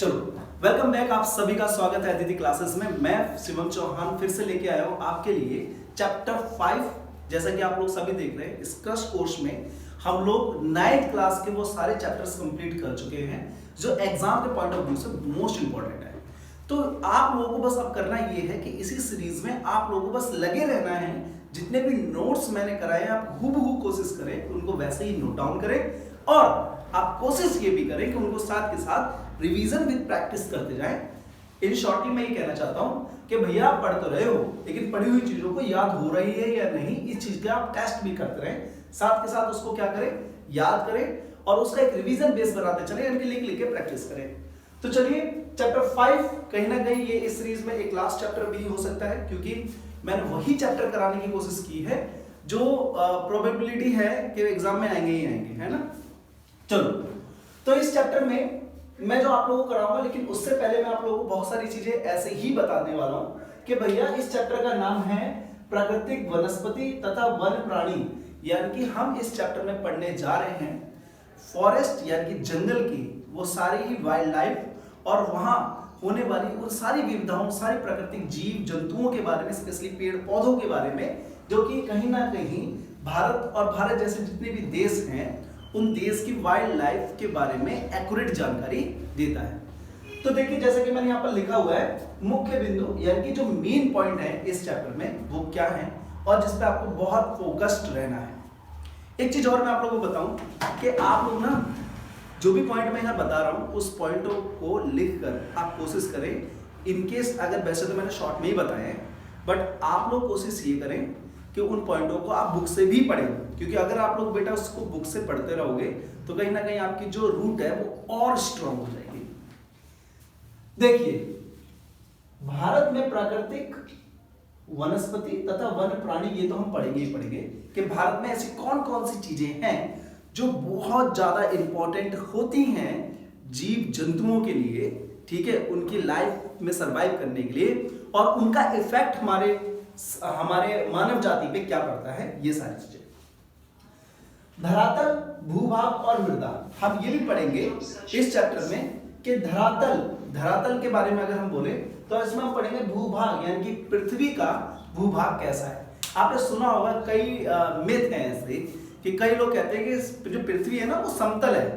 चलो, welcome back. आप सभी का स्वागत है अदिति क्लासेस में। मैं शिवम चौहान फिर से लेके आया हूँ आपके लिए चैप्टर 5। जैसा कि आप लोग सभी देख रहे हैं, इस क्रश कोर्स में हम लोग 9th क्लास के वो सारे चैप्टर्स कंप्लीट कर चुके हैं जो एग्जाम के पॉइंट ऑफ व्यू से मोस्ट इंपॉर्टेंट है। तो आप लोगों को बस अब करना ये है कि इसी सीरीज में आप लोगों को बस लगे रहना है। जितने भी नोट्स मैंने कराए आप हूबहू कोशिश करें उनको वैसे ही नोट डाउन करें, और आप कोशिश ये भी करें कि उनको साथ के साथ रिवीजन विद प्रैक्टिस करते जाएं। इन शॉर्टली मैं ये कहना चाहता हूं कि भैया आप पढ़ तो रहे हो, लेकिन पढ़ी हुई चीजों को याद हो रही है या नहीं, इस चीज का आप टेस्ट भी करते रहें। साथ के साथ उसको क्या करें, याद करें और उसका एक रिवीजन बेस बनाते चलें, यानी कि लिख लिख के प्रैक्टिस करें। तो चलिए, चैप्टर 5 कहीं ना कहीं ये इस सीरीज में एक लास्ट चैप्टर भी हो सकता है, क्योंकि मैंने वही चैप्टर कराने की कोशिश की है जो प्रोबेबिलिटी है कि एग्जाम में आएंगे ही आएंगे, है ना। चलो, तो इस चैप्टर में मैं जो आप लोगों को कराऊंगा, लेकिन उससे पहले मैं आप लोगों को बहुत सारी चीजें ऐसे ही बताने वाला हूं कि भैया इस चैप्टर का नाम है प्राकृतिक वनस्पति तथा वन प्राणी, यानी कि हम इस चैप्टर में पढ़ने जा रहे हैं फॉरेस्ट यानी कि जंगल की वो सारी ही वाइल्ड लाइफ और वहां होने वाली उन सारी विविधताओं, सारी प्राकृतिक जीव जंतुओं के बारे में, स्पेशली पेड़ पौधों के बारे में, जो कि कहीं ना कहीं भारत और भारत जैसे जितने भी देश हैं उन देश की वाइल्ड लाइफ के बारे में एक्यूरेट जानकारी देता है। तो देखिए, जैसे कि मैंने यहाँ पर लिखा हुआ है, मुख्य बिंदु यानी कि जो मेन पॉइंट है इस चैप्टर में वो क्या है और जिस पे आपको बहुत फोकस्ड रहना है। एक चीज और मैं आप लोगों को बताऊं कि आप लोग ना जो भी पॉइंट मैं यहाँ बता रहा हूँ उस पॉइंटों को लिख कर आप कोशिश करें, इनकेस अगर वैसे तो मैंने शॉर्ट में ही बताया है, बट आप लोग कोशिश ये करें कि उन पॉइंटों को आप बुक से भी पढ़ें, क्योंकि अगर आप लोग बेटा उसको बुक से पढ़ते रहोगे तो कहीं ना कहीं आपकी जो रूट है वो और स्ट्रांग हो जाएगी। देखिए, भारत में प्राकृतिक वनस्पति तथा वन प्राणी, ये तो हम पढ़ेंगे ही पढ़ेंगे कि भारत में ऐसी कौन कौन सी चीजें हैं जो बहुत ज्यादा इंपॉर्टेंट होती हैं जीव जंतुओं के लिए, ठीक है, उनकी लाइफ में सरवाइव करने के लिए, और उनका इफेक्ट हमारे मानव जाति पे क्या पड़ता है, ये सारी चीजें। धरातल, भूभाग और मृदा, हम ये भी पढ़ेंगे इस चैप्टर में कि धरातल के बारे में अगर हम बोले तो इसमें हम पढ़ेंगे भूभाग, यानी कि पृथ्वी का भूभाग कैसा है। आपने सुना होगा कई मिथ हैं ऐसे कि कई लोग कहते हैं कि जो पृथ्वी है ना वो समतल है,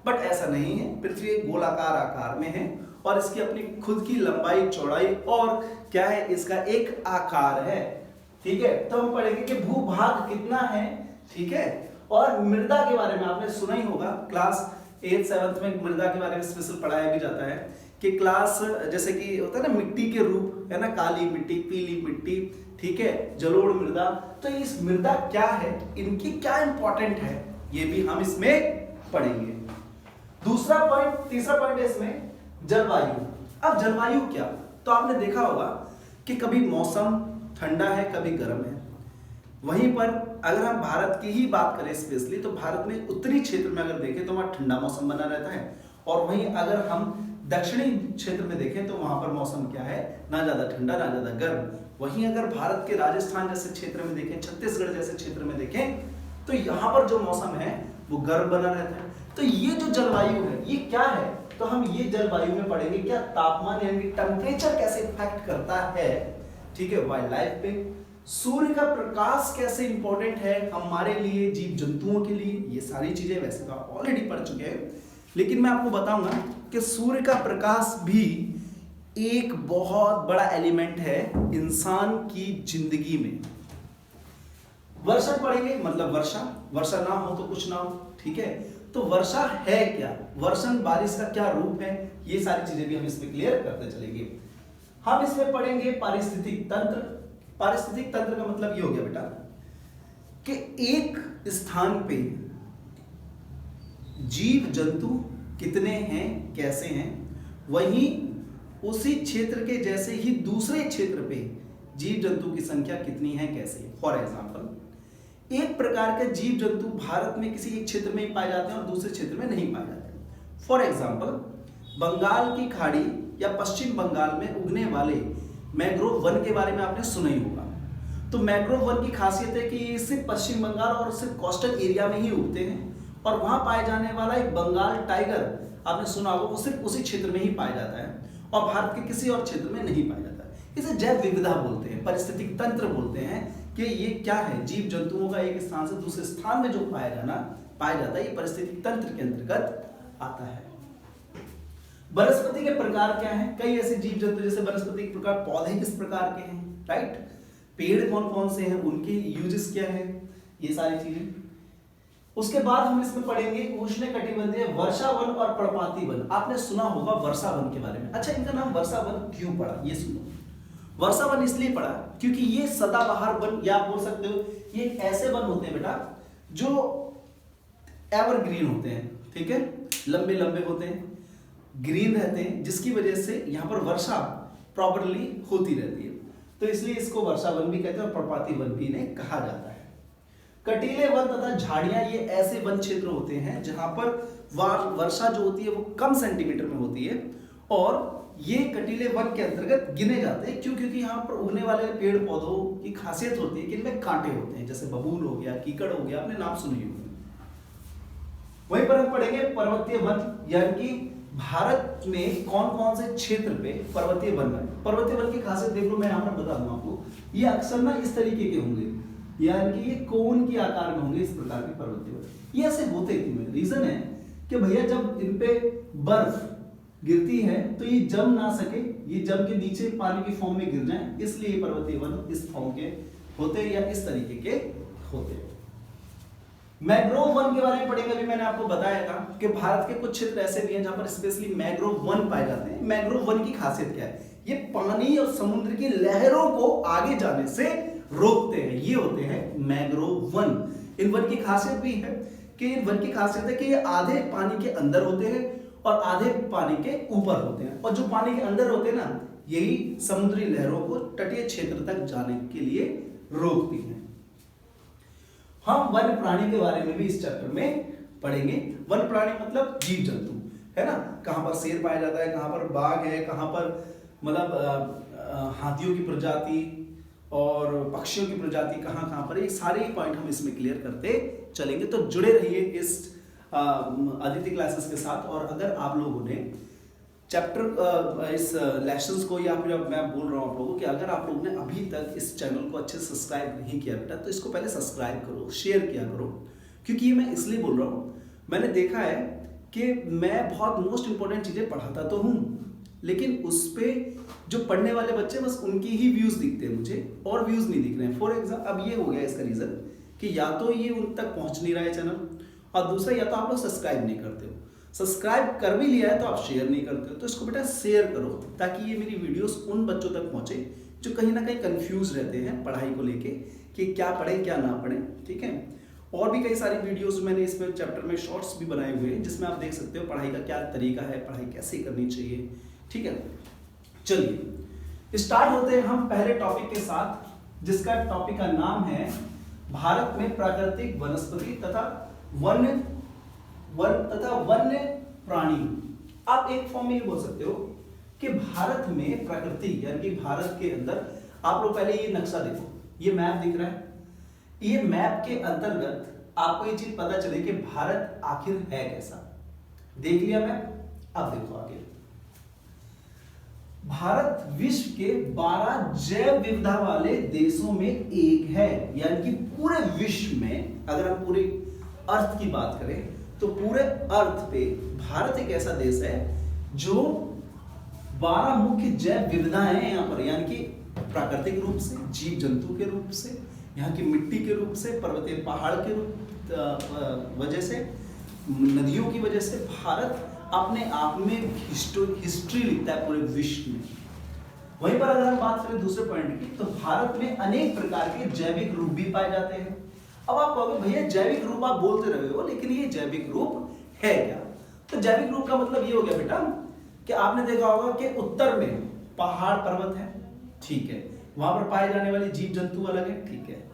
बट ऐसा नहीं है। पृथ्वी एक गोलाकार आकार में है और इसकी अपनी खुद की लंबाई चौड़ाई और क्या है, इसका एक आकार है, ठीक है। तो हम पढ़ेंगे कि भूभाग कितना है, ठीक है। और मृदा के बारे में आपने सुना ही होगा, क्लास 8th 7th में मृदा के बारे में स्पेशल पढ़ाया भी जाता है कि क्लास जैसे कि होता है ना मिट्टी के रूप, है ना, काली मिट्टी, पीली मिट्टी, ठीक है, जलोढ़ मृदा। तो इस मृदा क्या है, इनकी क्या इंपॉर्टेंट है, ये भी हम इसमें पढ़ेंगे। दूसरा पॉइंट, तीसरा पॉइंट है इसमें जलवायु। अब जलवायु क्या, तो आपने देखा होगा कि कभी मौसम ठंडा है कभी गर्म है। वहीं पर अगर हम भारत की ही बात करें स्पेशली, तो भारत में उत्तरी क्षेत्र में अगर देखें तो वहां ठंडा मौसम बना रहता है, और वहीं अगर हम दक्षिणी क्षेत्र में देखें तो वहां पर मौसम क्या है, ना ज्यादा ठंडा ना ज्यादा गर्म। वहीं अगर भारत के राजस्थान जैसे क्षेत्र में देखें, छत्तीसगढ़ जैसे क्षेत्र में देखें, तो यहाँ पर जो मौसम है वो गर्म बना रहता है। तो ये जो जलवायु है ये क्या है, तो हम ये जलवायु में पढ़ेंगे क्या तापमान यानी टेम्परेचर कैसे इफेक्ट करता है, ठीक है, वाइल्ड लाइफ पे। सूर्य का प्रकाश कैसे इंपॉर्टेंट है हमारे लिए, जीव जंतुओं के लिए, ये सारी चीजें वैसे तो आप ऑलरेडी पढ़ चुके हैं, लेकिन मैं आपको बताऊंगा कि सूर्य का प्रकाश भी एक बहुत बड़ा एलिमेंट है इंसान की जिंदगी में। वर्षा पढ़ेंगे, मतलब वर्षा ना हो तो कुछ ना हो, ठीक है। तो वर्षा है क्या, वर्षण बारिश का क्या रूप है, ये सारी चीजें भी हम इसमें क्लियर करते चलेंगे। हम इसमें पढ़ेंगे पारिस्थितिक तंत्र। पारिस्थितिक तंत्र का मतलब ये हो गया बेटा कि एक स्थान पे जीव जंतु कितने हैं, कैसे हैं, वहीं उसी क्षेत्र के जैसे ही दूसरे क्षेत्र पे जीव जंतु की संख्या कितनी है, कैसे है। फॉर एग्जाम्पल, एक प्रकार के जीव जंतु भारत में किसी एक क्षेत्र में ही पाए जाते हैं और दूसरे क्षेत्र में नहीं पाए जाते। फॉर एग्जाम्पल, बंगाल की खाड़ी या पश्चिम बंगाल में उगने वाले मैंग्रोव वन के बारे में आपने सुना ही होगा। तो मैंग्रोव वन की खासियत है कि ये सिर्फ पश्चिम बंगाल और सिर्फ कोस्टल एरिया में ही उगते हैं, और वहां पाए जाने वाला एक बंगाल टाइगर आपने सुना होगा, वो सिर्फ उसी क्षेत्र में ही पाया जाता है और भारत के किसी और क्षेत्र में नहीं पाया जाता है। इसे जैव विविधता बोलते हैं, पारिस्थितिक तंत्र बोलते हैं कि ये क्या है, जीव जंतुओं का एक स्थान से दूसरे स्थान में जो पाया जाता है, ये पारिस्थितिक तंत्र के अंतर्गत आता है। वनस्पति के प्रकार क्या हैं? कई ऐसे जीव जंतु जैसे वनस्पति के प्रकार, पौधे किस प्रकार के हैं, राइट, पेड़ कौन कौन से हैं, उनके यूजेस क्या है, ये सारी चीजें। उसके बाद हम इसमें पढ़ेंगे उष्णकटिबंधीय वर्षा वन और पर्णपाती वन। आपने सुना होगा वर्षा वन के बारे में। अच्छा, इनका नाम वर्षा वन क्यों पड़ा, ये सुनो। वर्षा वन इसलिए पड़ा क्योंकि ये सदाबहार वन, या आप बोल सकते हो ये ऐसे वन होते हैं बेटा जो एवरग्रीन होते हैं, ठीक है, लंबे लंबे होते हैं, ग्रीन रहते हैं, जिसकी वजह से यहाँ पर वर्षा प्रॉपरली होती रहती है, तो इसलिए इसको वर्षा वन भी कहते हैं और पर्णपाती वन भी इन्हें कहा जाता है। कटीले वन तथा झाड़ियां, ये ऐसे वन क्षेत्र होते हैं जहां पर वर्षा जो होती है वो कम सेंटीमीटर में होती है, और ये कटीले वन के अंतर्गत गिने जाते हैं। क्यों? क्योंकि यहाँ पर उगने वाले पेड़ पौधों की खासियत होती है कि इनमें कांटे होते हैं, जैसे बबूल हो गया, कीकड़ हो गया, आपने नाम सुने होंगे। वहीं पर हम पढ़ेंगे पर्वतीय वन, यानी कि भारत में कौन कौन से क्षेत्र पे पर्वतीय वन है। पर्वतीय वन की खासियत देख लो, मैं यहाँ पर बता दूं आपको, ये अक्सर ना इस तरीके के होंगे, यानी कि ये कोन के आकार में होंगे, इस प्रकार के पर्वतीय वन। ये ऐसे होते क्यों? रीजन है कि भैया जब इन पे बर्फ गिरती है तो ये जम ना सके, ये जम के नीचे पानी की फॉर्म में गिर जाए, इसलिए पर्वतीय वन इस फॉर्म के होते हैं या इस तरीके के होते हैं। मैंग्रोव वन के बारे में पढ़ेंगे। अभी मैंने आपको बताया था कि भारत के कुछ क्षेत्र ऐसे भी हैं जहां पर स्पेशली मैंग्रोव वन पाए जाते हैं। मैंग्रोव वन की खासियत क्या है? ये पानी और समुद्र की लहरों को आगे जाने से रोकते हैं, ये होते हैं मैंग्रोव वन। इन वन की खासियत भी है कि इन वन की खासियत है कि ये आधे पानी के अंदर होते हैं और आधे पानी के ऊपर होते हैं, और जो पानी के अंदर होते हैं ना, यही समुद्री लहरों को तटीय क्षेत्र तक जाने के लिए रोकती हैं। हम वन्य प्राणी के बारे में भी इस चैप्टर में पढ़ेंगे। वन्य प्राणी मतलब जीव जंतु, है ना, कहां पर शेर पाया जाता है, कहां पर बाघ है, कहां पर मतलब हाथियों की प्रजाति और पक्षियों की प्रजाति कहां पर, ये सारे पॉइंट हम इसमें क्लियर करते चलेंगे। तो जुड़े रहिए इस अदिति क्लासेस के साथ। और अगर आप लोगों ने चैप्टर इस लेसन्स को, या फिर मैं बोल रहा हूँ आप लोगों कि अगर आप लोगों ने अभी तक इस चैनल को अच्छे से सब्सक्राइब नहीं किया बेटा, तो इसको पहले सब्सक्राइब करो, शेयर किया करो। क्योंकि ये मैं इसलिए बोल रहा हूँ, मैंने देखा है कि मैं बहुत मोस्ट इंपॉर्टेंट चीज़ें पढ़ाता तो हूँ, लेकिन उस पर जो पढ़ने वाले बच्चे बस उनकी ही व्यूज़ दिखते हैं मुझे, और व्यूज़ नहीं दिख रहे हैं। फॉर एग्जाम्पल अब ये हो गया इसका रीज़न कि या तो ये उन तक पहुँच नहीं रहा है चैनल, और दूसरा या तो आप लोग सब्सक्राइब नहीं करते हो। सब्सक्राइब कर भी लिया है तो आप शेयर नहीं करते हो, तो इसको बेटा शेयर करो ताकि ये मेरी वीडियोस उन बच्चों तक पहुंचे जो कहीं ना कहीं कंफ्यूज रहते हैं पढ़ाई को लेके कि क्या पढ़ें क्या ना पढ़ें, ठीक है। और भी कई सारी वीडियोस मैंने इसमें चैप्टर में शॉर्ट्स भी बनाए हुए हैं जिसमें आप देख सकते हो पढ़ाई का क्या तरीका है, पढ़ाई कैसे करनी चाहिए, ठीक है। चलिए स्टार्ट होते हैं हम पहले टॉपिक के साथ, जिसका टॉपिक का नाम है भारत में प्राकृतिक वनस्पति तथा वन्य प्राणी। आप एक फॉर्म में ये बोल सकते हो कि भारत में प्रकृति, यानी कि भारत के अंदर, आप लोग पहले ये नक्शा देखो, ये मैप दिख रहा है, ये मैप के अंतर्गत आपको ये चीज पता चले कि भारत आखिर है कैसा। देख लिया मैप, अब देखो आगे। भारत विश्व के 12 जैव विविधता वाले देशों में एक है, यानी कि पूरे विश्व में अगर हम पूरे अर्थ की बात करें तो पूरे अर्थ पे भारत एक ऐसा देश है जो 12 मुख्य जैव विविधताएं हैं यहाँ पर, यानी कि प्राकृतिक रूप से, जीव जंतु के रूप से, यहाँ की मिट्टी के रूप से, पर्वतीय पहाड़ के रूप वजह से, नदियों की वजह से भारत अपने आप में हिस्ट्री लिखता है पूरे विश्व में। वहीं पर अगर हम बात करें दूसरे पॉइंट की, तो भारत में अनेक प्रकार के जैविक रूप भी पाए जाते हैं। अब आप कहोगे भैया जैविक रूप आप बोलते रहे हो, लेकिन ये जैविक रूप है क्या? तो जैविक रूप का मतलब ये हो गया बेटा कि आपने देखा होगा कि उत्तर में पहाड़ पर्वत है, ठीक है, वहां पर पाए जाने वाले जीव जंतु अलग है, ठीक है।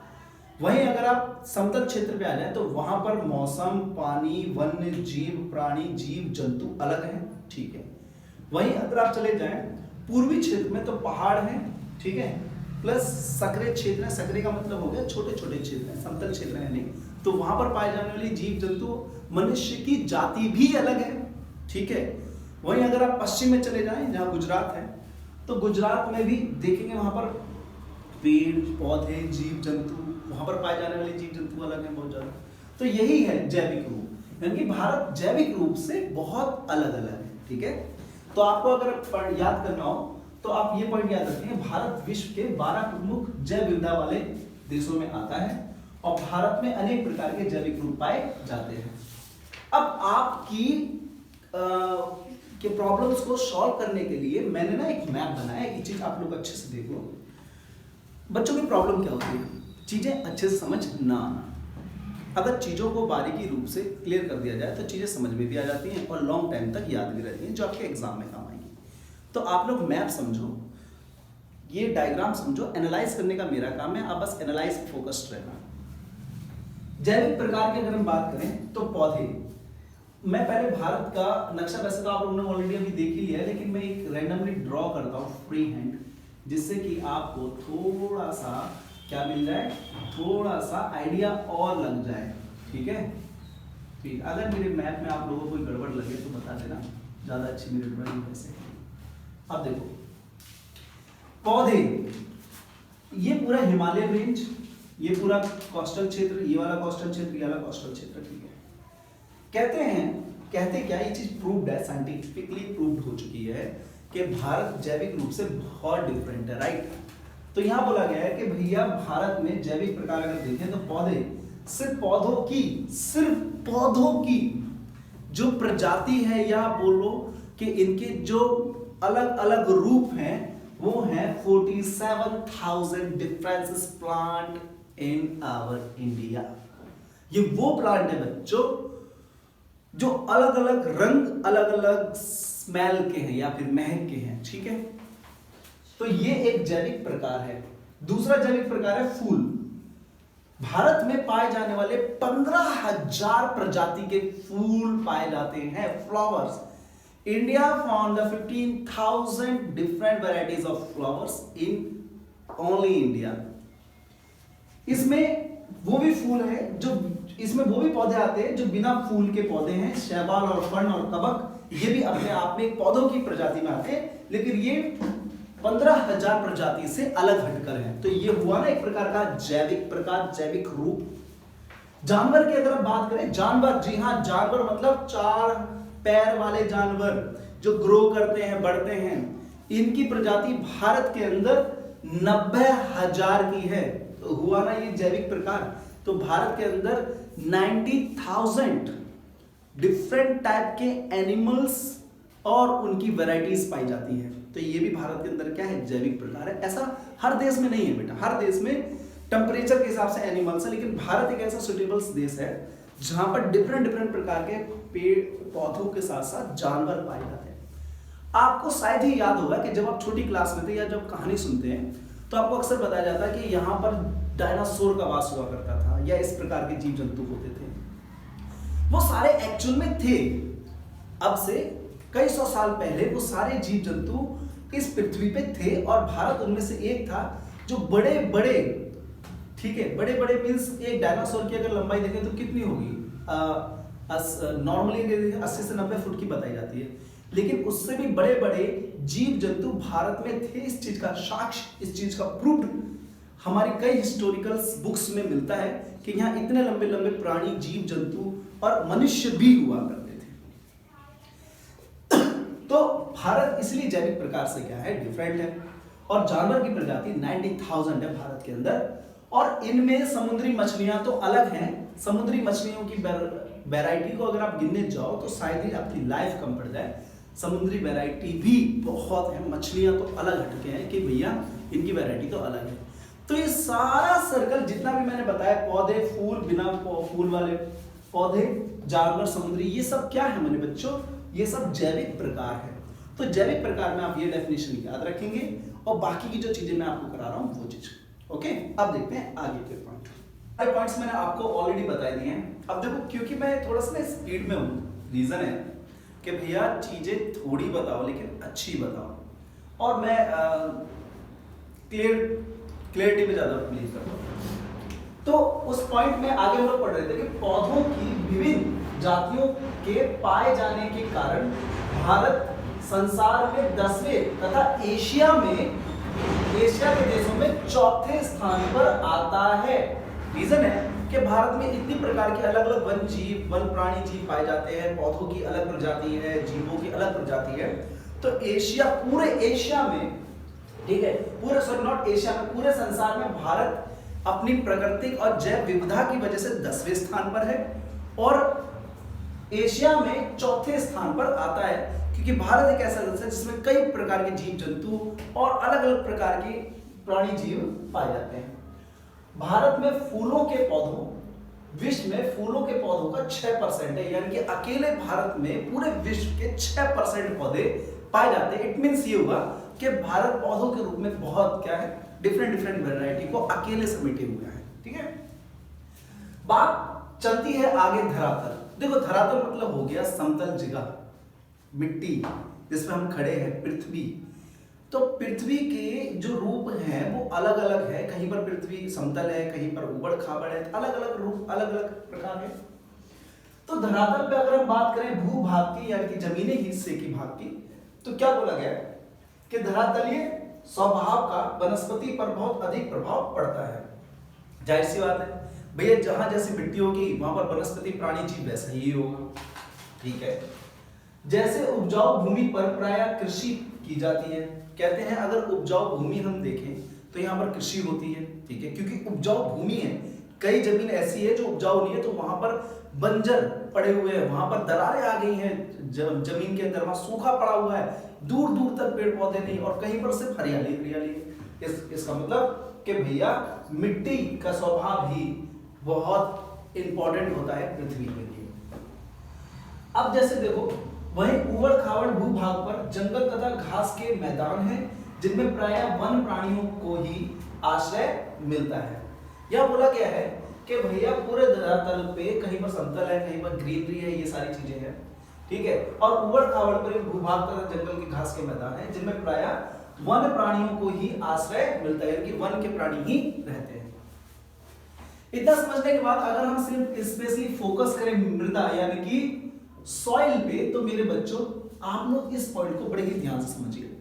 वहीं अगर आप समतल क्षेत्र पे आ जाए तो वहां पर मौसम, पानी, वन्य जीव, प्राणी, जीव जंतु अलग है, ठीक है। वहीं अगर आप चले जाएं पूर्वी क्षेत्र में तो पहाड़ है, ठीक है, प्लस सक्रिय क्षेत्र है। सक्रिय का मतलब हो गया छोटे छोटे क्षेत्र है, समतल क्षेत्र है नहीं, तो वहां पर पाए जाने वाली जीव जंतु, मनुष्य की जाति भी अलग है, ठीक है। वहीं अगर आप पश्चिम में चले जाएं जहां गुजरात है, तो गुजरात में भी देखेंगे वहां पर पेड़ पौधे जीव जंतु, वहां पर पाए जाने वाले जीव जंतु अलग हैं बहुत ज्यादा। तो यही है जैविक रूप, यानी कि भारत जैविक रूप से बहुत अलग अलग है, ठीक है। तो आपको अगर याद करना हो तो आप ये पॉइंट याद रखेंगे, भारत विश्व के 12 प्रमुख जैव विविधता वाले देशों में आता है और भारत में अनेक प्रकार के जैविक रूप पाए जाते हैं। अब आपकी के प्रॉब्लम्स को सॉल्व करने के लिए मैंने ना एक मैप बनाया, ये चीज आप लोग अच्छे से देख लो। बच्चों की प्रॉब्लम क्या होती है, चीजें अच्छे से समझ ना आना। अगर चीजों को बारीकी रूप से क्लियर कर दिया जाए तो चीजें समझ में भी आ जाती हैं और लॉन्ग टाइम तक याद भी रहती हैं, जो आपके एग्जाम में काम आएंगी। तो आप लोग मैप समझो, ये डायग्राम समझो, एनालाइज करने का मेरा काम है, आप बस एनालाइज फोकस्ड रहना। जैविक प्रकार की अगर हम बात करें तो पौधे, मैं पहले भारत का नक्शा वैसे तो आप लोगों ने ऑलरेडी अभी देख ही लिया है, लेकिन मैं एक रैंडमली ड्रॉ करता हूँ फ्री हैंड, जिससे कि आपको थोड़ा सा क्या मिल जाए, थोड़ा सा आइडिया और लग जाए, ठीक है। ठीक, अगर मेरे मैप में आप लोगों को कोई गड़बड़ लगे तो बता देना, ज्यादा अच्छी मेरी ड्राइंग वैसे। अब देखो पौधे, ये पूरा हिमालय रेंज, ये पूरा कोस्टल क्षेत्र, ये वाला कोस्टल क्षेत्र, ये वाला कोस्टल क्षेत्र, ठीक है। कहते क्या, ये चीज प्रूव्ड है, साइंटिफिकली प्रूव्ड हो चुकी है कि भारत जैविक रूप से बहुत डिफरेंट है, राइट। तो यहां बोला गया है कि भैया भारत में जैविक प्रकार अगर देखें तो पौधे, सिर्फ पौधों की जो प्रजाति है, या बोलो कि इनके जो अलग अलग रूप हैं, वो हैं 47,000 differences plant in our India. ये वो प्लांट है बच्चों जो अलग अलग रंग, अलग अलग स्मेल के हैं या फिर महक के हैं, ठीक है। तो ये एक जैविक प्रकार है। दूसरा जैविक प्रकार है फूल। भारत में पाए जाने वाले 15,000 प्रजाति के फूल पाए जाते हैं, flowers. India found the 15,000 different varieties of flowers in only India. इसमें वो भी फूल है जो, इसमें वो भी पौधे आते हैं जो बिना फूल के पौधे हैं, शैवाल और फर्न और कबक, ये भी अपने आप में एक पौधों की प्रजाति में आते हैं, लेकिन ये 15,000 प्रजाति से अलग हटकर हैं। तो ये हुआ ना एक प्रकार का जैविक प्रकार, जैविक रूप। जानवर की अगर हम बात करें, जानवर, जी हाँ, जानवर मतलब 4 पैर वाले जानवर जो ग्रो करते हैं, बढ़ते हैं, इनकी प्रजाति भारत के अंदर 90,000 की है। तो हुआ ना ये जैविक प्रकार। तो भारत के अंदर 90,000 डिफरेंट टाइप के एनिमल्स और उनकी वैरायटीज पाई जाती है। तो ये भी भारत के अंदर क्या है, जैविक प्रकार है। ऐसा हर देश में नहीं है बेटा, हर देश में टेम्परेचर के हिसाब से एनिमल्स है, लेकिन भारत एक ऐसा सुटेबल देश है जहां पर डिफरेंट प्रकार के पेड़ पौधों के साथ साथ जानवर पाए जाते हैं। आपको शायद ही याद होगा कि जब आप छोटी क्लास में थे या जब कहानी सुनते हैं तो आपको अक्सर बताया जाता है कि यहाँ पर डायनासोर का वास हुआ करता था या इस प्रकार के जीव जंतु होते थे। वो सारे एक्चुअल में थे, अब से कई सौ साल पहले वो सारे जीव जंतु इस पृथ्वी पे थे और भारत उनमें से एक था जो बड़े बड़े, ठीक है, बड़े बड़े मीन्स एक डायनासोर की अगर लंबाई देखें तो कितनी होगी, नॉर्मली 80 से 90 फुट की बताई जाती है, लेकिन उससे भी बड़े बड़े जीव जंतु भारत में थे। इस चीज का साक्ष्य, इस चीज का प्रूफ हमारी कई हिस्टोरिकल बुक्स में मिलता है कि यहाँ इतने लंबे लंबे प्राणी, जीव जंतु और मनुष्य भी हुआ करते थे। तो भारत इसलिए जैविक प्रकार से क्या है, डिफरेंट है। और जानवर की प्रजाति 90,000 है भारत के अंदर, और इनमें समुद्री मछलियां तो अलग हैं। समुद्री मछलियों की वैरायटी को अगर आप गिनने जाओ तो शायद ही आपकी लाइफ कम पड़ जाए। समुद्री वैरायटी भी बहुत है, मछलियां तो अलग हटके हैं कि भैया इनकी वैरायटी तो अलग है। तो ये सारा सर्कल जितना भी मैंने बताया, पौधे, फूल, बिना फूल वाले पौधे, जानवर, समुद्री, ये सब क्या है मेरे बच्चों, ये सब जैविक प्रकार है। तो जैविक प्रकार में आप ये डेफिनेशन याद रखेंगे और बाकी की जो चीजें मैं आपको करा रहा हूं वो चीज, ओके। अब देखते हैं आगे के पॉइंट। सारे पॉइंट्स मैंने आपको ऑलरेडी बता दिए हैं। अब देखो, क्योंकि मैं थोड़ा सा स्पीड में हूं, रीजन है कि भैया चीजें थोड़ी बताओ लेकिन अच्छी बताओ, और मैं क्लियरिटी में ज्यादा बिलीव करता हूं। तो उस पॉइंट में आगे हम लोग पढ़ रहे थे कि पौधों की विभिन्न जातियों के पाए जाने के कारण भारत संसार में 10वें तथा एशिया के देशों में चौथे स्थान पर आता है। रीजन है कि भारत में इतनी प्रकार के अलग अलग वन जीव, वन प्राणी जीव पाए जाते हैं, पौधों की अलग प्रजाति है, जीवों की अलग प्रजाति है। तो पूरे एशिया में, ठीक है, पूरे संसार में भारत अपनी प्राकृतिक और जैव विविधता की वजह से 10वें स्थान पर है और एशिया में चौथे स्थान पर आता है, क्योंकि भारत एक ऐसा देश है जिसमें कई प्रकार के जीव जंतु और अलग अलग प्रकार के प्राणी जीव पाए जाते हैं। भारत में विश्व में फूलों के पौधों का 6% है, यानी कि अकेले भारत में पूरे विश्व के 6% पौधे पाए जाते हैं। इट मींस ये हुआ कि भारत पौधों के रूप में बहुत क्या है, डिफरेंट वैरायटी को अकेले समेटे हुए है। ठीक है, बात चलती है आगे धरातल। देखो, धरातल मतलब हो गया समतल जगह, मिट्टी जिसमें हम खड़े हैं, पृथ्वी। तो पृथ्वी के जो रूप हैं वो अलग अलग है, कहीं पर पृथ्वी समतल है, कहीं पर उबड़ खाबड़ है, अलग अलग रूप, अलग अलग प्रकार है। तो धरातल पे अगर हम बात करें भूभाग की, यानी कि जमीनी हिस्से की भाग की, तो क्या बोला गया कि धरातलीय स्वभाव का वनस्पति पर बहुत अधिक प्रभाव पड़ता है। जाहिर सी बात है भैया, जहां जैसी मिट्टी होगी वहां पर वनस्पति प्राणी जीव वैसा ही होगा। ठीक है, जैसे उपजाऊ भूमि पर प्रायः कृषि की जाती है। कहते हैं अगर उपजाऊ भूमि हम देखें तो यहाँ पर कृषि होती है। ठीक है, क्योंकि उपजाऊ भूमि है, कई जमीन ऐसी है जो उपजाऊ नहीं है, तो वहां पर बंजर पड़े हुए हैं, वहां पर दरारें आ गई हैं जमीन के अंदर, वहां सूखा पड़ा हुआ है, दूर दूर तक पेड़ पौधे नहीं, और कहीं पर सिर्फ हरियाली हरियाली। इसका मतलब कि भैया मिट्टी का स्वभाव ही बहुत इंपॉर्टेंट होता है पृथ्वी के लिए। अब जैसे देखो, वहीं उबड़ खाबड़ भूभाग पर जंगल तथा घास के मैदान हैं, जिनमें प्रायः वन प्राणियों को ही आश्रय मिलता है। यह बोला गया है कि भैया पूरे धरातल पे कहीं पर समतल है, कहीं पर ग्रीनरी है, ये सारी चीजें हैं। ठीक है, और उबड़ खाबड़ पर भूभाग तथा जंगल के घास के मैदान है, जिनमें प्रायः वन प्राणियों को ही आश्रय मिलता है, यानी कि वन के प्राणी ही रहते हैं। इतना समझने के बाद अगर हम सिर्फ स्पेशली फोकस करें मृदा यानी कि सॉइल पे, तो मेरे बच्चों आप लोग इस पॉइंट को बड़े ही ध्यान से समझिए।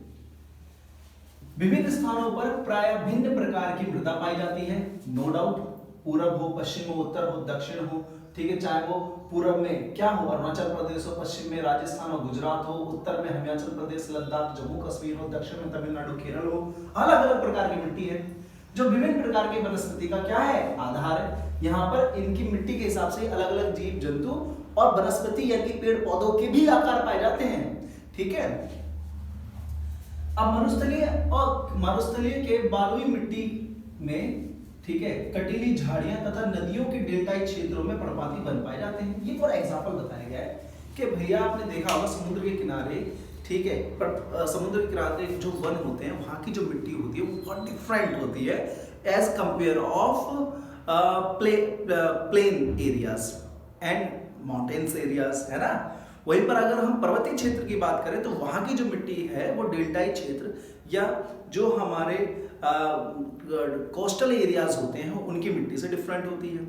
विभिन्न स्थानों पर प्राय भिन्न प्रकार की मृदा पाई जाती है, नो डाउट। पूरब हो, पश्चिम हो, उत्तर हो, दक्षिण हो, ठीक है, चाहे वो पूरब में क्या हो, अरुणाचल प्रदेश हो, पश्चिम में राजस्थान हो, गुजरात हो, उत्तर में हिमाचल प्रदेश, लद्दाख, जम्मू कश्मीर हो, दक्षिण में तमिलनाडु, केरल हो, अलग अलग प्रकार की मिट्टी है, जो विभिन्न प्रकार की वनस्पति का क्या है, आधार है। यहाँ पर इनकी मिट्टी के हिसाब से अलग अलग जीव जंतु और वनस्पति यानी पेड़ पौधों के भी आकार पाए जाते हैं। ठीक है, अब मरुस्थलीय के बालुई मिट्टी में, ठीक है, कटीली झाड़ियां तथा नदियों के डेल्टाई क्षेत्रों में पर्णपाती वन पाए जाते हैं। ये फॉर एग्जांपल बताया गया है कि भैया आपने देखा होगा समुद्र के किनारे, ठीक है, पर समुद्र के किनारे जो वन होते हैं वहां की जो मिट्टी होती है वो बहुत डिफरेंट होती है as compare of plain areas and mountains areas, है ना। वहीं पर अगर हम पर्वतीय क्षेत्र की बात करें तो वहां की जो मिट्टी है वो डेल्टाई क्षेत्र या जो हमारे कोस्टल एरियाज होते हैं उनकी मिट्टी से डिफरेंट होती है।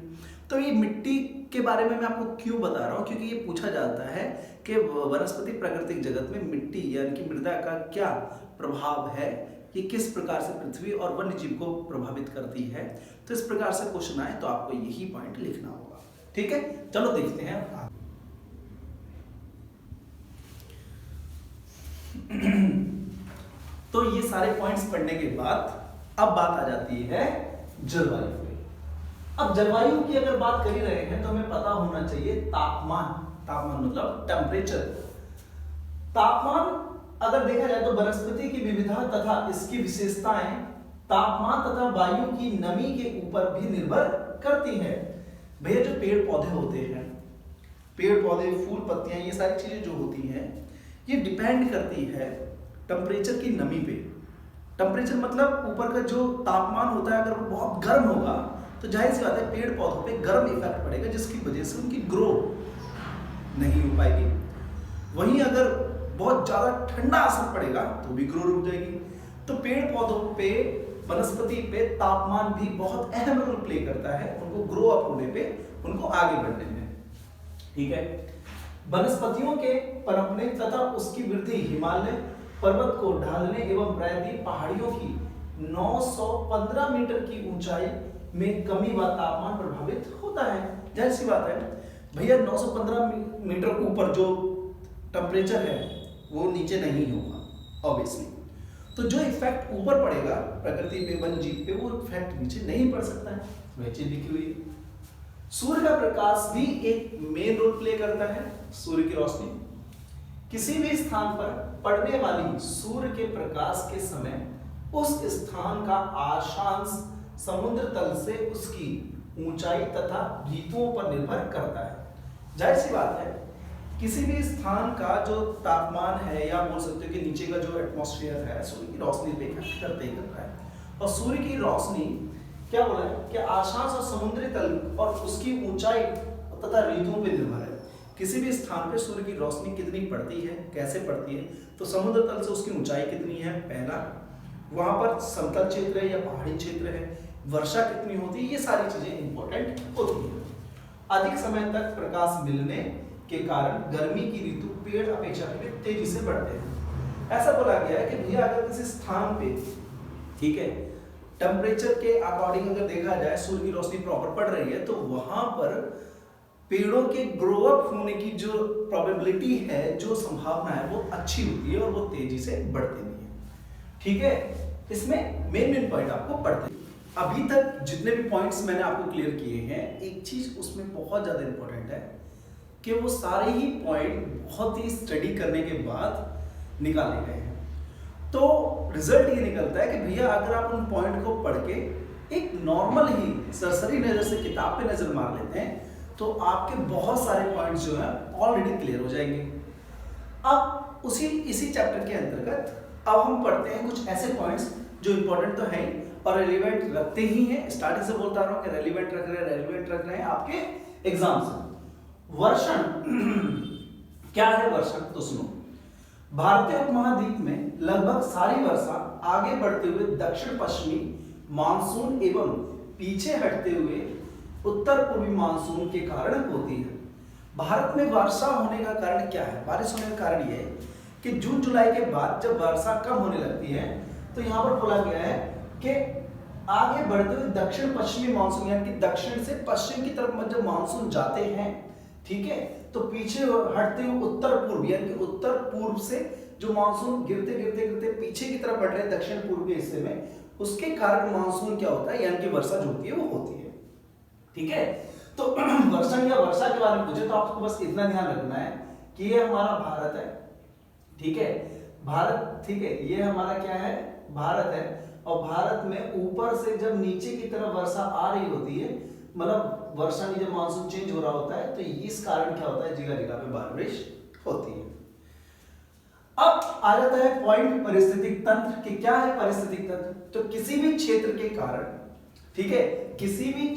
तो ये मिट्टी के बारे में मैं आपको क्यों बता रहा हूँ, क्योंकि ये पूछा जाता है कि वनस्पति प्राकृतिक जगत में मिट्टी यानी कि मृदा का क्या प्रभाव है, ये किस प्रकार से पृथ्वी और वन्य जीव को प्रभावित करती है। तो इस प्रकार से क्वेश्चन आए तो आपको यही पॉइंट लिखना होगा। ठीक है, चलो देखते हैं। तो ये सारे पॉइंट्स पढ़ने के बाद अब बात आ जाती है जलवायु पे। अब जलवायु की अगर बात कर ही रहे हैं तो हमें पता होना चाहिए तापमान मतलब टेम्परेचर। तापमान अगर देखा जाए तो वनस्पति की विविधता तथा इसकी विशेषताएं तापमान तथा वायु की नमी के ऊपर भी निर्भर करती है। भैया जो पेड़ पौधे होते हैं, पेड़ पौधे, फूल, पत्तियां, ये सारी चीजें जो होती हैं ये डिपेंड करती है टेम्परेचर की नमी पे। टेम्परेचर मतलब ऊपर का जो तापमान होता है, अगर वो बहुत गर्म होगा तो जाहिर सी बात है पेड़ पौधों पे गर्म इफेक्ट पड़ेगा, जिसकी वजह से उनकी ग्रो नहीं हो पाएगी। वहीं अगर बहुत ज्यादा ठंडा असर पड़ेगा तो भी ग्रो रुक जाएगी। तो पेड़ पौधों पे, वनस्पति पे तापमान भी बहुत अहम रोल प्ले करता है उनको ग्रो अप होने पे, उनको आगे बढ़ने में। ठीक है। वनस्पतियों के पनपने तथा उसकी वृद्धि हिमालय पर्वत को ढालने एवं प्रायद्वीप पहाड़ियों की 915 मीटर की ऊंचाई में कमी व तापमान प्रभावित होता है। जाहिर सी बात है भैया, 915 मीटर ऊपर जो टेम्परेचर है वो नीचे नहीं होगा ऑब्वियसली, तो जो इफेक्ट ऊपर पड़ेगा प्रकृति पे, वन जीव पे, वो इफेक्ट नीचे नहीं पड़ सकता है। वह चीज लिखी हुई है। सूर्य का प्रकाश भी एक मेन रोल प्ले करता है। सूर्य की रोशनी किसी भी स्थान पर पड़ने वाली सूर्य के प्रकाश के समय उस स्थान का आशांश समुद्र तल से उसकी ऊंचाई तथा ऋतुओं पर निर्भर करता है। जाहिर सी बात है, किसी भी स्थान का जो तापमान है या बोल सकते हो कि नीचे का जो एटमॉस्फेयर है सूर्य की रोशनी पे इफेक्ट करते ही करता है। और सूर्य की रोशनी क्या बोला है कि आशांश और समुद्री तल और उसकी ऊंचाई तथा ऋतुओं पे निर्भर है। किसी भी स्थान पे सूर्य की रोशनी कितनी पड़ती है, कैसे पड़ती है, तो समुद्र तल से उसकी ऊंचाई कितनी है, पहला, वहां पर समतल क्षेत्र है या पहाड़ी क्षेत्र है, वर्षा कितनी होती है, ये सारी चीजें इंपॉर्टेंट होती है। अधिक समय तक प्रकाश मिलने के कारण गर्मी की ऋतु पेड़ अपेक्षाकृत तेजी से बढ़ते हैं। ऐसा बोला गया है कि भैया अगर किसी स्थान पे, ठीक है, टेम्परेचर के अकॉर्डिंग अगर देखा जाए सूर्य की रोशनी प्रॉपर पड़ रही है तो वहां पर पेड़ों के ग्रो अप होने की जो प्रोबेबिलिटी है, जो संभावना है, वो अच्छी होती है और वो तेजी से बढ़ती नहीं है। ठीक है, इसमें मेन पॉइंट आपको पढ़ते हैं। अभी तक जितने भी पॉइंट्स मैंने आपको क्लियर किए हैं, एक चीज उसमें बहुत ज्यादा इंपॉर्टेंट है कि वो सारे ही पॉइंट बहुत ही स्टडी करने के बाद निकाले गए हैं। तो रिजल्ट ये निकलता है कि भैया अगर आप उन पॉइंट को पढ़ के एक नॉर्मल ही सरसरी नजर से किताब पे नजर मार लेते हैं तो आपके बहुत सारे पॉइंट्स जो हैं ऑलरेडी क्लियर हो जाएंगे। अब इसी चैप्टर के अंतर्गत अब हम पढ़ते हैं कुछ ऐसे पॉइंट्स जो इंपॉर्टेंट तो है और रेलिवेंट रखते ही हैं। स्टार्टिंग से बोलता रहा हूं कि रेलिवेंट रख रहे हैं आपके एग्जाम से। वर्षण क्या है? वर्षण तो सुनो, भारतीय उपमहाद्वीप में लगभग सारी वर्षा आगे बढ़ते हुए दक्षिण पश्चिमी मानसून एवं पीछे हटते हुए उत्तर पूर्वी मानसून के कारण होती है। भारत में वर्षा होने का कारण क्या है? बारिश होने का कारण यह है कि जून जुलाई के बाद जब वर्षा कम होने लगती है तो यहां पर बोला गया है कि आगे बढ़ते हुए दक्षिण पश्चिमी मानसून, यानी कि दक्षिण से पश्चिम की तरफ जब मानसून जाते हैं, ठीक है, तो पीछे हटते हुए उत्तर पूर्व, यानी कि उत्तर पूर्व से जो मानसून गिरते गिरते गिरते पीछे की तरफ बढ़ रहे हैं दक्षिण पूर्वी हिस्से में, उसके कारण मानसून क्या होता है, यानी कि वर्षा जो होती है वो होती है। ठीक है, तो वर्षण या वर्षा के बारे में पूछे तो आपको बस इतना ध्यान रखना है कि ये हमारा भारत है, ठीक है, भारत, ठीक है, ये हमारा क्या है, भारत है। और भारत में ऊपर से जब नीचे की तरफ वर्षा आ रही होती है, मतलब वर्षा की जब मानसून चेंज हो रहा होता है, तो इस कारण क्या होता है, जगह जगह पे बारिश होती है। अब आ जाता है पॉइंट पारिस्थितिक तंत्र कि क्या है पारिस्थितिक तंत्र। तो किसी भी क्षेत्र के कारण, ठीक है, किसी भी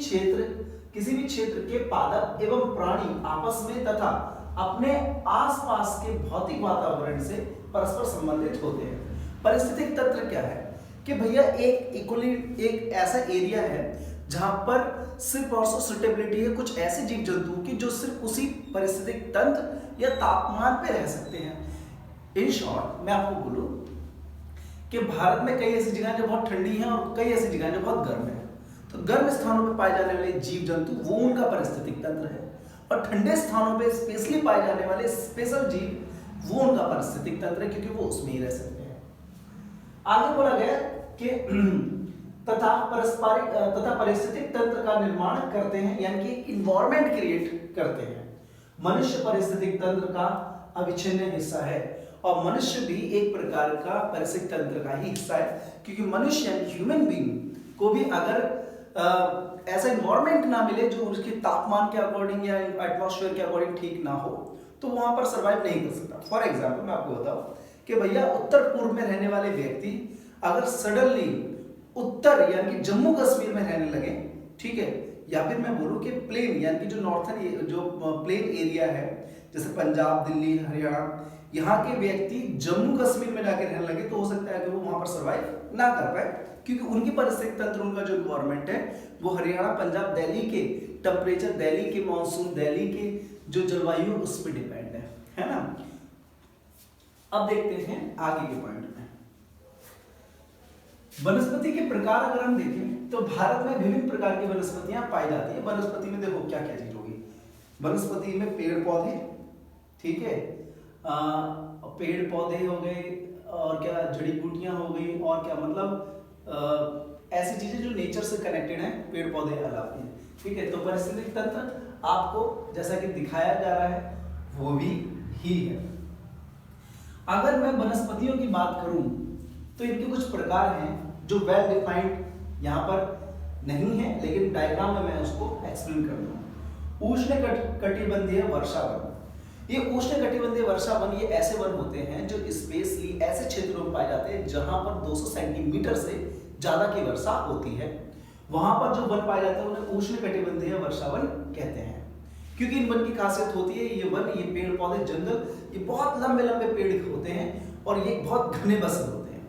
क्षेत्र के पादप एवं प्राणी आपस में तथा अपने आसपास के भौतिक वातावरण से परस्पर संबंधित होते हैं। पारिस्थितिक तंत्र क्या है कि भैया एक ऐसा एरिया है जहां पर सिर्फ और सुटेबिलिटी है कुछ ऐसे जीव जंतुओं की जो सिर्फ उसी पारिस्थितिक तंत्र या तापमान पे रह सकते हैं। इन शॉर्ट मैं आपको बोलूं कि भारत में कई ऐसी जगह जो बहुत ठंडी हैं और कई ऐसी जगह जो बहुत गर्म है। तो गर्म स्थानों पर पाए जाने वाले जीव जंतु वो उनका पारिस्थितिक तंत्र है, और ठंडे स्थानों पे स्पेशली पाए जाने वाले स्पेशल जीव वो उनका पारिस्थितिक तंत्र है, क्योंकि वो उसमें ही रह सकते हैं। आगे बोला गया कि तथा पारिस्थितिक तंत्र का निर्माण करते हैं, यानी कि इन्वायरमेंट क्रिएट करते हैं। मनुष्य पारिस्थितिक तंत्र का अविच्छिन्न हिस्सा है, और मनुष्य भी एक प्रकार का पारिस्थितिक तंत्र का ही हिस्सा है, क्योंकि मनुष्य यानी ह्यूमन बीइंग को भी अगर ऐसा इन्वायरमेंट ना मिले जो उसके तापमान के अकॉर्डिंग या एटमॉस्फेयर के अकॉर्डिंग ठीक ना हो, तो वहां पर सर्वाइव नहीं कर सकता। फॉर एग्जाम्पल मैं आपको बताऊं कि भैया उत्तर पूर्व में रहने वाले व्यक्ति अगर सडनली उत्तर यानी कि जम्मू कश्मीर में रहने लगे, ठीक है, या फिर मैं बोलूं कि प्लेन यानी कि जो नॉर्थन जो प्लेन एरिया है जैसे पंजाब, दिल्ली, हरियाणा, यहाँ के व्यक्ति जम्मू कश्मीर में जाकर रहने लगे, तो हो सकता है कि वो वहां पर सर्वाइव ना कर पाए, क्योंकि उनकी पारिस्थितिक तंत्र, उनका जो इन्वायरमेंट है वो हरियाणा, पंजाब, दिल्ली के टेम्परेचर, दिल्ली के मानसून, दिल्ली के जो जलवायु उस पर डिपेंड है ना। अब देखते हैं आगे के पॉइंट में। वनस्पति के प्रकार अगर हम देखें तो भारत में विभिन्न प्रकार की वनस्पतियां पाई जाती है। वनस्पति में देखो क्या क्या चीज होगी, वनस्पति में पेड़ पौधे, ठीक है, पेड़ पौधे हो गए, और क्या जड़ी बूटियां हो गई, और क्या मतलब ऐसी चीजें जो नेचर से कनेक्टेड हैं, पेड़ पौधे अलावा, ठीक है। तो पारिस्थितिक तंत्र आपको जैसा कि दिखाया जा रहा है वो भी ही है। अगर मैं वनस्पतियों की बात करूं तो इनके कुछ प्रकार हैं जो वेल डिफाइंड यहाँ पर नहीं है, लेकिन डायग्राम में मैं उसको एक्सप्लेन कर दूंगा। उष्णकटिबंधीय वर्षावन, ये उष्णकटिबंधीय वर्षावन ये ऐसे वन होते हैं जो स्पेशली ऐसे क्षेत्रों में पाए जाते हैं जहां पर 200 सेंटीमीटर से ज्यादा की वर्षा होती है। वहां पर जो वन पाए जाते हैं उन्हें उष्णकटिबंधीय वर्षावन कहते हैं, क्योंकि इन वन की खासियत होती है, ये वन, ये पेड़ पौधे, जंगल, ये बहुत लंबे लंबे पेड़ होते हैं और ये बहुत घने बसल होते हैं।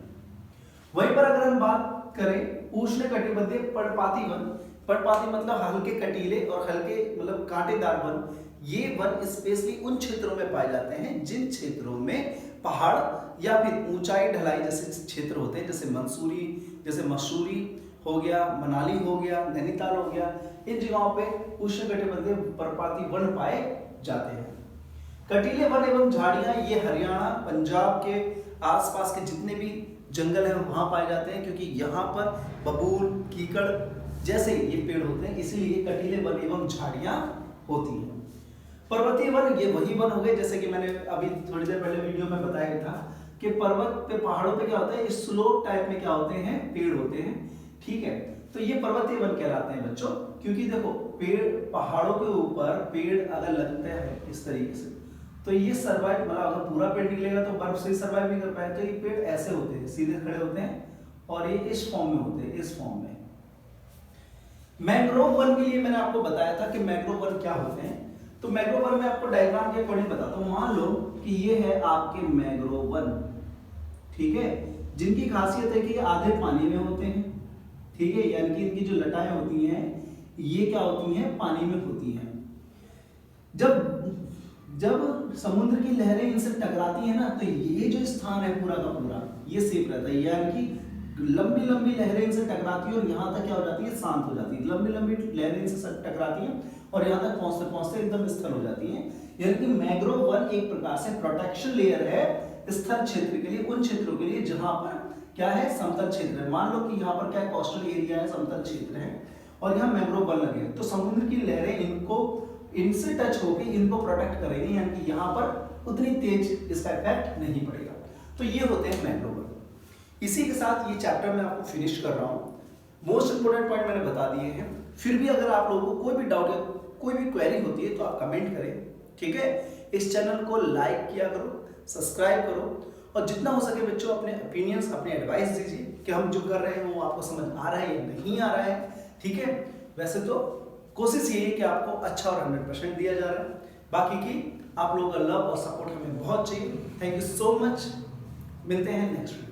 वहीं पर अगर हम बात करें उष्णकटिबंधीय पर्णपाती वन, पर्णपाती मतलब हल्के कटीले और हल्के मतलब कांटेदार वन, ये वन स्पेशली उन क्षेत्रों में पाए जाते हैं जिन क्षेत्रों में पहाड़ या फिर ऊंचाई ढलाई जैसे क्षेत्र होते हैं, जैसे मंसूरी, जैसे मसूरी हो गया, मनाली हो गया, नैनीताल हो गया, इन जगहों पे उष्णकटिबंधीय पर्णपाती वन पाए जाते हैं। कटीले वन एवं झाड़ियां ये हरियाणा, पंजाब के आसपास के जितने भी जंगल हैं वहां पाए जाते हैं, क्योंकि यहाँ पर बबूल, कीकड़ जैसे ये पेड़ होते हैं, इसीलिए कटीले वन एवं झाड़ियां होती हैं। पर्वतीय वन ये वही वन हो गए जैसे कि मैंने अभी थोड़ी देर पहले वीडियो में बताया था कि पर्वत पे, पहाड़ों पे क्या होता है, स्लोप टाइप में क्या होते हैं, पेड़ होते हैं, ठीक है। तो ये पर्वतीय वन कहलाते हैं बच्चों, क्योंकि देखो पेड़, पहाड़ों के ऊपर पेड़ अगर लगते हैं इस तरीके से तो ये सर्वाइव, मतलब अगर पूरा पेड़ निकलेगा तो बर्फ से सर्वाइव नहीं कर पाए, तो ये पेड़ ऐसे होते हैं, सीधे खड़े होते हैं और ये इस फॉर्म में होते हैं, इस फॉर्म में। मैंग्रोव वन के लिए मैंने आपको बताया था कि मैंग्रोव वन क्या होते हैं, तो मैंग्रोव वन में आपको डायग्राम के अकॉर्डिंग बताता हूं। मान लो कि ये है आपके मैंग्रोव वन, ठीक है, जिनकी खासियत है कि आधे पानी में होते हैं, ठीक है, यानी कि इनकी जो लटाएं होती हैं ये क्या होती हैं, पानी में होती हैं। जब समुद्र की लहरें इनसे टकराती हैं ना, तो ये जो स्थान है पूरा का पूरा ये सेफ रहता है, यानी कि लंबी लंबी लहरें इनसे टकराती है और यहाँ तक क्या हो जाती है, शांत हो जाती है। लंबी लंबी लहरें इनसे टकराती हैं और यहाँ तक पहुंचते पहुंचते एकदम स्थिर हो जाती हैं। यानी कि मैंग्रोव वन एक प्रकार से प्रोटेक्शन लेयर है स्थल क्षेत्र के लिए, उन क्षेत्रों के लिए जहां पर क्या है, समतल क्षेत्र है। मान लो कि यहाँ पर क्या है, कोस्टल एरिया है, समतल क्षेत्र है और यहाँ मैंग्रोव वन लगे, तो समुद्र की लहरें इनसे टच होकर इनको प्रोटेक्ट करेंगी, यानी कि यहाँ पर उतनी तेज इसका इफेक्ट नहीं पड़ेगा। तो ये होते हैं मैंग्रोव वन। इसी के साथ ये चैप्टर मैं आपको फिनिश कर रहा हूँ। मोस्ट इंपोर्टेंट पॉइंट मैंने बता दिए हैं। फिर भी अगर आप लोगों को कोई भी डाउट या कोई भी क्वेरी होती है तो आप कमेंट करें, ठीक है। इस चैनल को लाइक किया करो, सब्सक्राइब करो और जितना हो सके बच्चों अपने ओपिनियंस, अपने एडवाइस दीजिए कि हम जो कर रहे हैं वो आपको समझ आ रहा है या नहीं आ रहा है, ठीक है। वैसे तो कोशिश यही है कि आपको अच्छा और 100% दिया जा रहा है। बाकी की आप लोगों का लव और सपोर्ट हमें बहुत चाहिए। थैंक यू सो मच, मिलते हैं नेक्स्ट वीडियो।